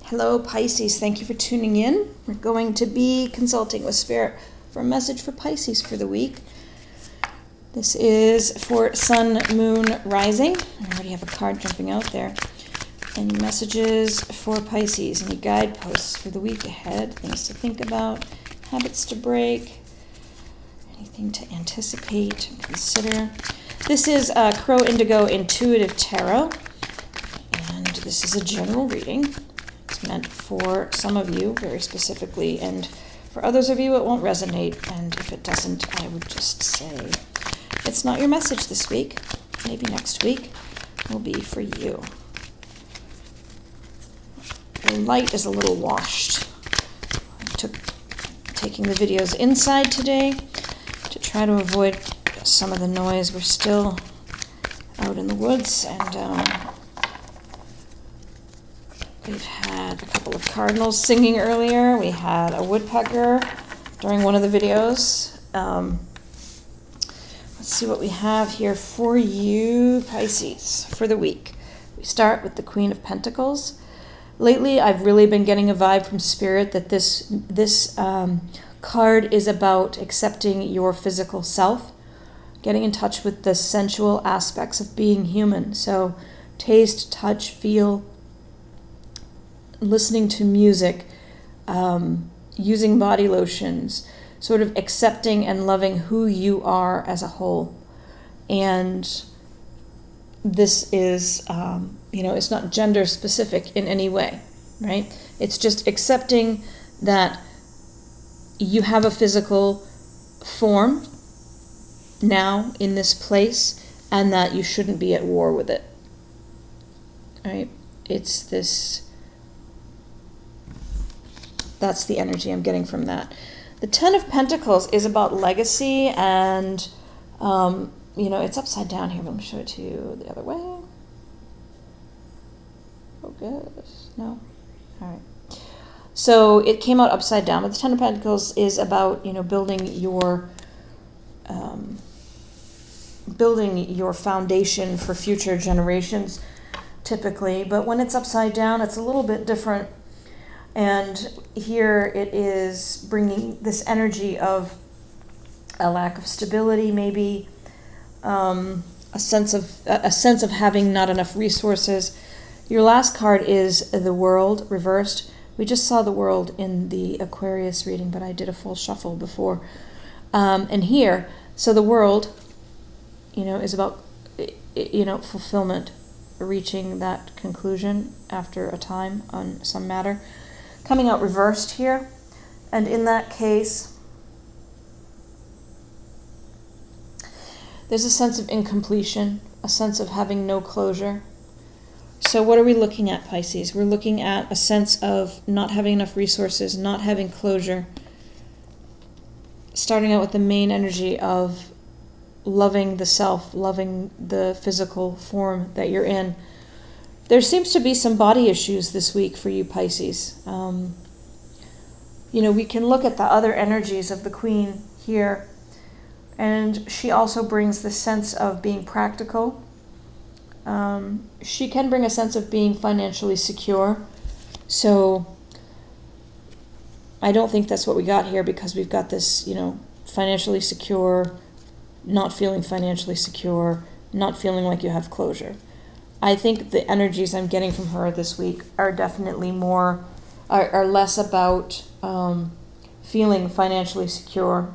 Hello, Pisces. Thank you for tuning in. We're going to be consulting with Spirit for a message for Pisces for the week. This is for Sun, Moon, Rising. I already have a card jumping out there. Any messages for Pisces? Any guideposts for the week ahead? Things to think about? Habits to break? Anything to anticipate and consider? This is Crow Indigo Intuitive Tarot. And this is a general reading. It's meant for some of you very specifically, and for others of you it won't resonate, and if it doesn't, I would just say it's not your message this week. Maybe next week will be for you. The light is a little washed. I took taking the videos inside today to try to avoid some of the noise. We're still out in the woods, and we've had a couple of cardinals singing earlier. We had a woodpecker during one of the videos. Let's see what we have here for you, Pisces, for the week. We start with the Queen of Pentacles. Lately, I've really been getting a vibe from Spirit that this card is about accepting your physical self, getting in touch with the sensual aspects of being human. So taste, touch, feel, listening to music, using body lotions, sort of accepting and loving who you are as a whole. And this is, it's not gender specific in any way, right? It's just accepting that you have a physical form now in this place and that you shouldn't be at war with it, right? It's this... That's the energy I'm getting from that. The Ten of Pentacles is about legacy, and, it's upside down here, but let me show it to you the other way. Oh, good. No? All right. So it came out upside down, but the Ten of Pentacles is about, building your foundation for future generations, typically. But when it's upside down, it's a little bit different. And here it is bringing this energy of a lack of stability, maybe a sense of having not enough resources. Your last card is the World reversed. We just saw the World in the Aquarius reading, but I did a full shuffle before. And here, so the World, is about fulfillment, reaching that conclusion after a time on some matter. Coming out reversed here, and in that case, there's a sense of incompletion, a sense of having no closure. So what are we looking at, Pisces? We're looking at a sense of not having enough resources, not having closure, starting out with the main energy of loving the self, loving the physical form that you're in. There seems to be some body issues this week for you, Pisces. We can look at the other energies of the Queen here, and she also brings the sense of being practical. She can bring a sense of being financially secure. So I don't think that's what we got here, because we've got this, financially secure, not feeling financially secure, not feeling like you have closure. I think the energies I'm getting from her this week are definitely are less about feeling financially secure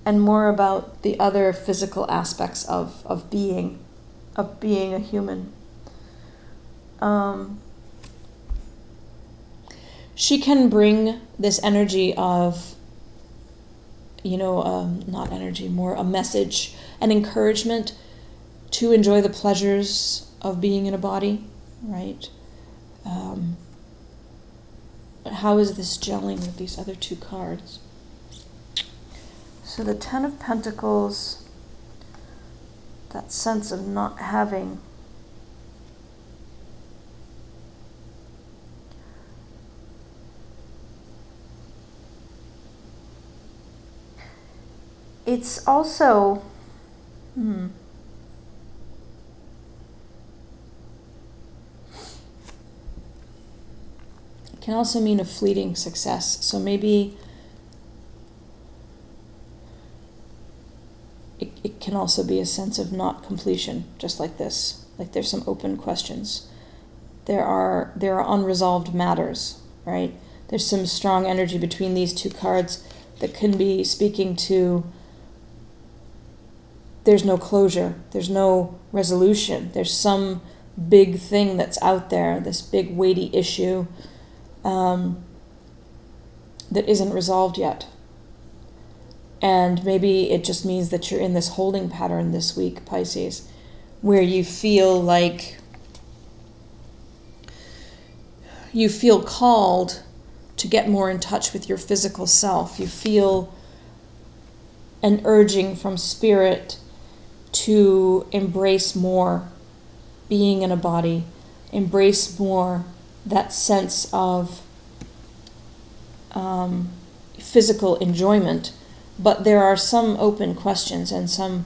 and more about the other physical aspects of being a human. She can bring this energy of, not energy, more a message, an encouragement to enjoy the pleasures of being in a body, right? How is this gelling with these other two cards? So the Ten of Pentacles, that sense of not having it's also can also mean a fleeting success. So maybe it can also be a sense of not completion, just like this. Like there's some open questions. There are unresolved matters, right? There's some strong energy between these two cards that can be speaking to there's no closure, there's no resolution, there's some big thing that's out there, this big weighty issue that isn't resolved yet. And maybe it just means that you're in this holding pattern this week, Pisces, where you feel like you feel called to get more in touch with your physical self. You feel an urging from spirit to embrace more being in a body, embrace more that sense of physical enjoyment. But there are some open questions and some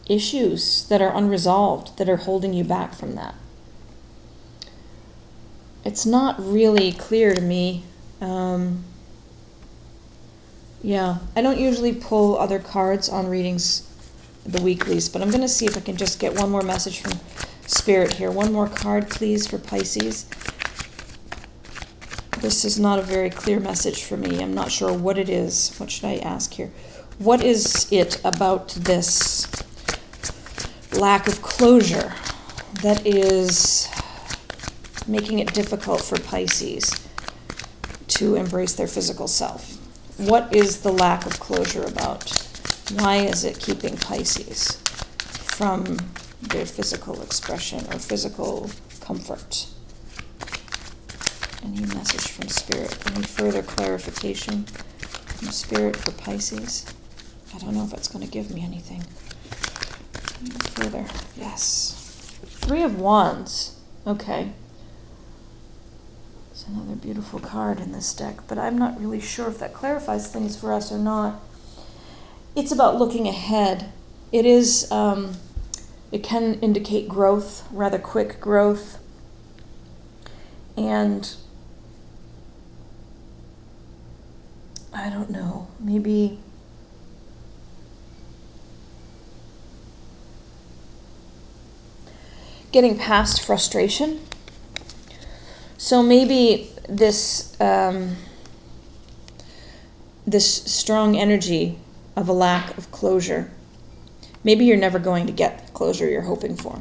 issues that are unresolved that are holding you back from that. It's not really clear to me. I don't usually pull other cards on readings, the weeklies, but I'm going to see if I can just get one more message from Spirit here. One more card, please, for Pisces. This is not a very clear message for me. I'm not sure what it is. What should I ask here? What is it about this lack of closure that is making it difficult for Pisces to embrace their physical self? What is the lack of closure about? Why is it keeping Pisces from their physical expression or physical comfort? Any message from Spirit? Any further clarification from Spirit for Pisces? I don't know if it's going to give me anything further. Yes. 3 of Wands. Okay. It's another beautiful card in this deck, but I'm not really sure if that clarifies things for us or not. It's about looking ahead. It is, it can indicate growth, rather quick growth, and I don't know, maybe getting past frustration. So maybe this this strong energy of a lack of closure, maybe you're never going to get the closure you're hoping for.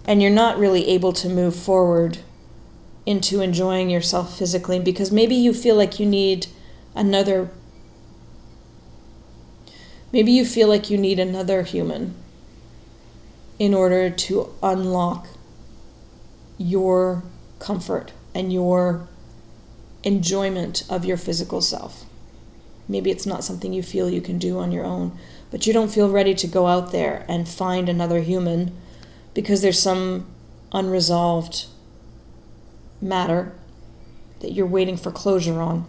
And you're not really able to move forward into enjoying yourself physically because maybe you feel like you need another human in order to unlock your comfort and your enjoyment of your physical self. Maybe it's not something you feel you can do on your own, but you don't feel ready to go out there and find another human because there's some unresolved matter that you're waiting for closure on.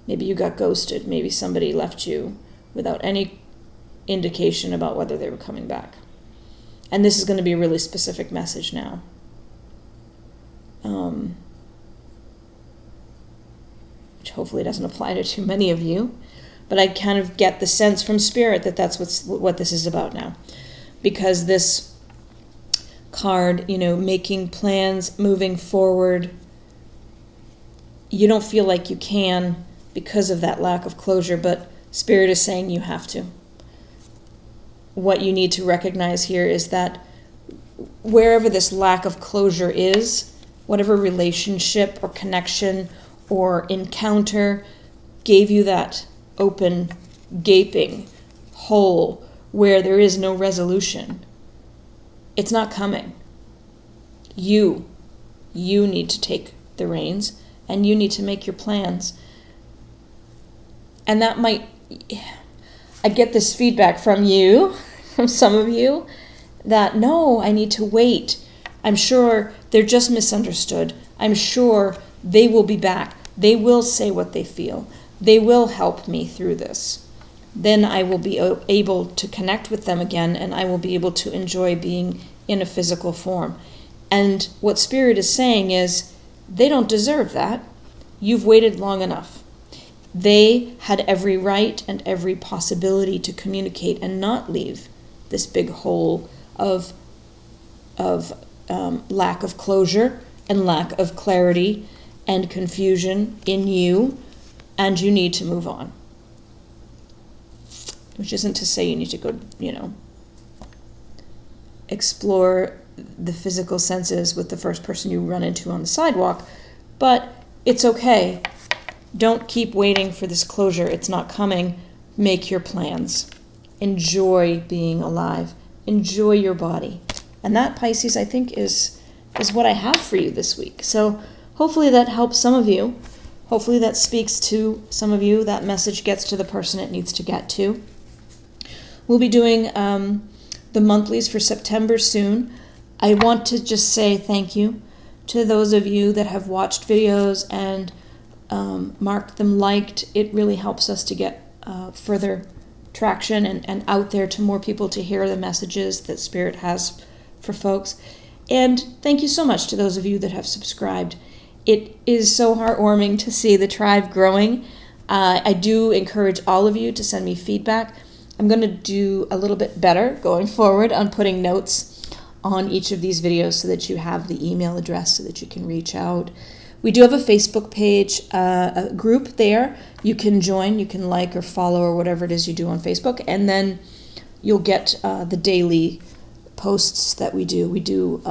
Maybe you got ghosted. Maybe somebody left you without any indication about whether they were coming back. And this is going to be a really specific message now. Which hopefully doesn't apply to too many of you. But I kind of get the sense from Spirit that that's what this is about now. Because this card, making plans, moving forward, you don't feel like you can because of that lack of closure, but Spirit is saying you have to. What you need to recognize here is that wherever this lack of closure is, whatever relationship or connection or encounter gave you that open, gaping hole where there is no resolution, it's not coming. You need to take the reins and you need to make your plans. And that might, I get this feedback from you, from some of you, that no, I need to wait. I'm sure they're just misunderstood. I'm sure they will be back. They will say what they feel. They will help me through this. Then I will be able to connect with them again and I will be able to enjoy being in a physical form. And what Spirit is saying is, they don't deserve that. You've waited long enough. They had every right and every possibility to communicate and not leave this big hole of lack of closure and lack of clarity and confusion in you, and you need to move on. Which isn't to say you need to go, explore the physical senses with the first person you run into on the sidewalk, but it's okay. Don't keep waiting for this closure. It's not coming. Make your plans. Enjoy being alive. Enjoy your body. And that, Pisces, I think is what I have for you this week. So hopefully that helps some of you. Hopefully that speaks to some of you. That message gets to the person it needs to get to. We'll be doing the monthlies for September soon. I want to just say thank you to those of you that have watched videos and marked them liked. It really helps us to get further traction and out there to more people to hear the messages that Spirit has for folks. And thank you so much to those of you that have subscribed. It is so heartwarming to see the tribe growing. I do encourage all of you to send me feedback. I'm going to do a little bit better going forward on putting notes on each of these videos so that you have the email address so that you can reach out. We do have a Facebook page, a group there. You can join, you can like or follow or whatever it is you do on Facebook, and then you'll get the daily posts that we do. We do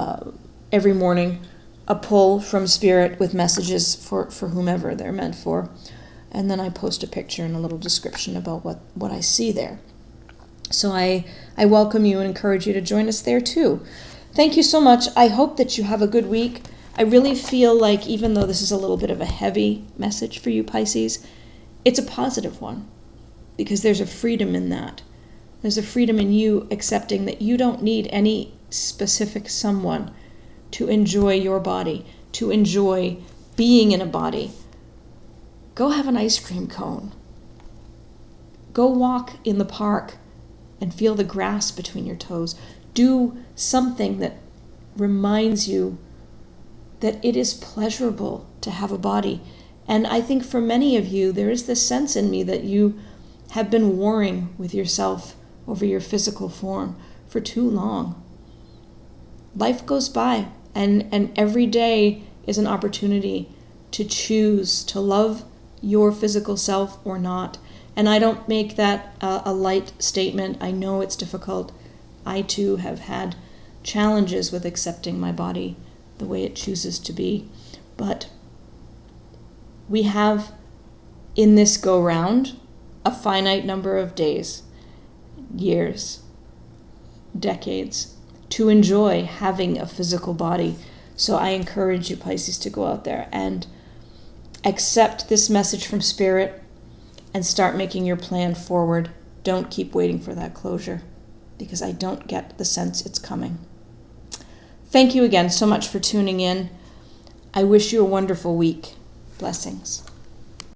every morning a pull from Spirit with messages for whomever they're meant for, and then I post a picture and a little description about what I see there. So I welcome you and encourage you to join us there too. Thank you so much. I hope that you have a good week. I really feel like even though this is a little bit of a heavy message for you, Pisces, it's a positive one because there's a freedom in that. There's a freedom in you accepting that you don't need any specific someone to enjoy your body, to enjoy being in a body. Go have an ice cream cone. Go walk in the park and feel the grass between your toes. Do something that reminds you that it is pleasurable to have a body. And I think for many of you, there is this sense in me that you have been warring with yourself over your physical form for too long. Life goes by, and every day is an opportunity to choose to love your physical self or not. And I don't make that a light statement. I know it's difficult. I too have had challenges with accepting my body the way it chooses to be. But we have in this go-round a finite number of days, years, decades to enjoy having a physical body. So I encourage you, Pisces, to go out there and accept this message from Spirit and start making your plan forward. Don't keep waiting for that closure because I don't get the sense it's coming. Thank you again so much for tuning in. I wish you a wonderful week. Blessings.